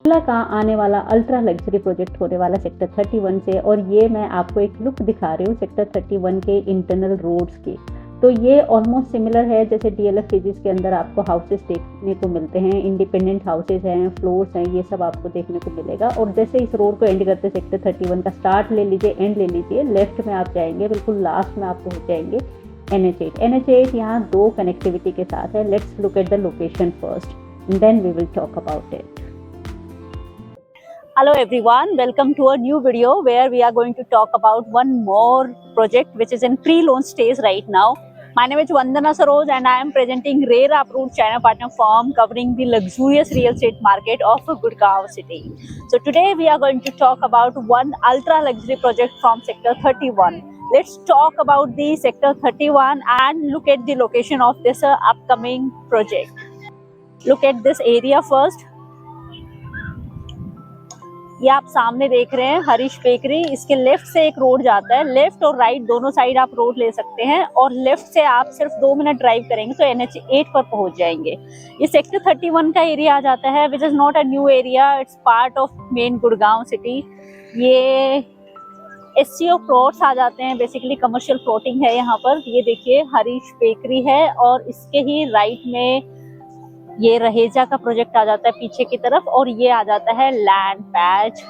बिरला का आने वाला अल्ट्रा लग्जरी प्रोजेक्ट होने वाला सेक्टर 31 से, और ये मैं आपको एक लुक दिखा रही हूँ सेक्टर 31 के इंटरनल रोड्स की। तो ये ऑलमोस्ट सिमिलर है जैसे डीएलएफ फिजिक्स के अंदर आपको हाउसेस देखने को मिलते हैं, इंडिपेंडेंट हाउसेस हैं, फ्लोर्स हैं, ये सब आपको देखने को मिलेगा। और जैसे इस रोड को एंड करते सेक्टर 31 का स्टार्ट ले लीजिए, एंड ले लीजिए, लेफ्ट में आप जाएंगे, बिल्कुल लास्ट में आप पहुंच जाएंगे NH8। NH8 यहाँ 2 कनेक्टिविटी के साथ है। Let's look at the location first, then we will talk about it. Hello everyone, welcome to a new video where we are going to talk about one more project which is in pre-launch stage right now. My name is Vandana Saroj and I am presenting RERA approved China partner firm covering the luxurious real estate market of Gurgaon city. So today we are going to talk about one ultra luxury project from sector 31. Let's talk about the sector 31 and look at the location of this upcoming project. Look at this area first. ये आप सामने देख रहे हैं Harish bakery. इसके left से एक road जाता है, लेफ्ट और राइट दोनों साइड आप रोड ले सकते हैं, और लेफ्ट से आप सिर्फ 2 मिनट ड्राइव करेंगे तो NH8 पर पहुंच जाएंगे। ये सेक्टर 31 का एरिया आ जाता है, which is not a new area, it's part of main Gurgaon city. ये SCO प्लॉट्स आ जाते हैं, बेसिकली कमर्शियल प्लॉटिंग है यहाँ पर। ये देखिए हरीश बेकरी है, और इसके ही राइट में ये रहेजा का प्रोजेक्ट आ जाता है पीछे की तरफ, और ये आ जाता है लैंड पैच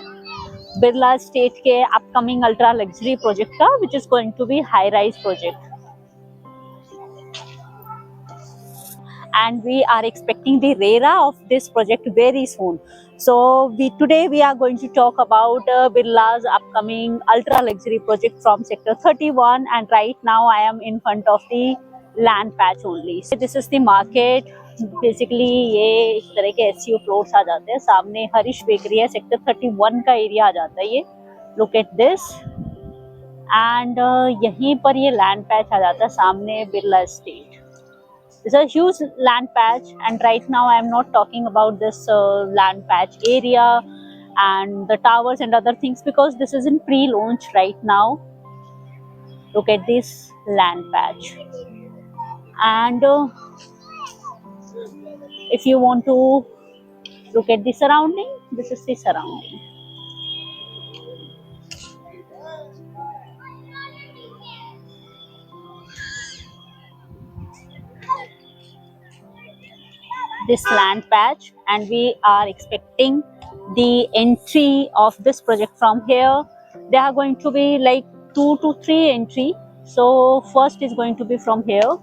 बिरला एस्टेट के अपकमिंग अल्ट्रा लग्जरी प्रोजेक्ट का, which is going to be high rise project. And we are expecting the RERA of this project very soon. So today we are going to talk about Birla's upcoming ultra luxury project from sector 31, and right now I am in front of the land patch only. So this is the market. Basically ये इस तरह के SCO floors आ जाते हैं। सामने Harish bakery है, sector 31 का area आ जाता है ये। Look at this. एंड यहीं पर ये लैंड पैच आ जाता है, सामने Birla estate. It's a huge land patch, and right now I am not talking about this land patch area and the towers and other things because this is in pre-launch right now. Look at this land patch, and if you want to look at the surrounding, this is the surrounding. This land patch, and we are expecting the entry of this project from here. There are going to be like 2 to 3 entry. So first is going to be from here.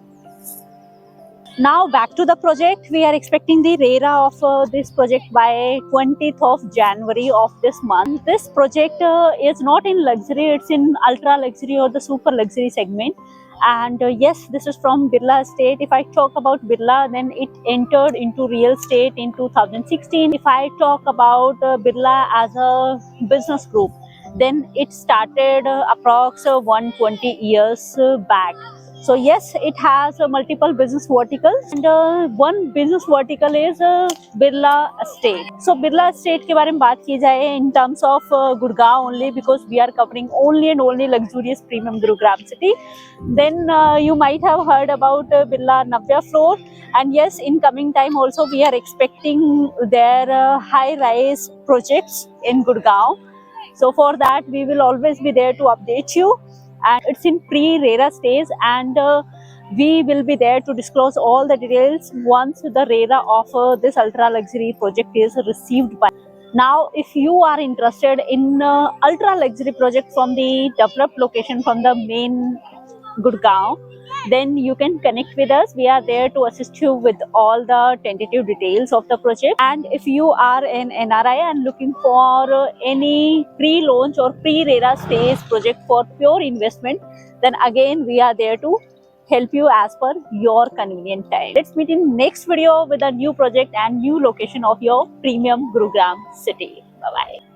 Now back to the project. We are expecting the RERA of this project by 20th of January of this month. This project is not in luxury, it's in ultra luxury or the super luxury segment. And yes, this is from Birla Estate. If I talk about Birla, then it entered into real estate in 2016. If I talk about Birla as a business group, then it started approx 120 years back. So yes, it has multiple business verticals, and one business vertical is Birla Estate. So Birla Estate के बारे में बात की जाए in terms of Gurgaon only, because we are covering only and only luxurious premium Gurugram city. Then you might have heard about Birla Navya floor, and yes, in coming time also we are expecting their high-rise projects in Gurgaon. So for that we will always be there to update you. And it's in pre-RERA stage, and we will be there to disclose all the details once the RERA of this ultra luxury project is received by. Now if you are interested in ultra luxury project from the developed location from the main Gurgaon, then you can connect with us. We are there to assist you with all the tentative details of the project. And if you are an NRI and looking for any pre-launch or pre-RERA stage project for pure investment, then again we are there to help you as per your convenient time. Let's meet in next video with a new project and new location of your premium Gurugram city. Bye bye.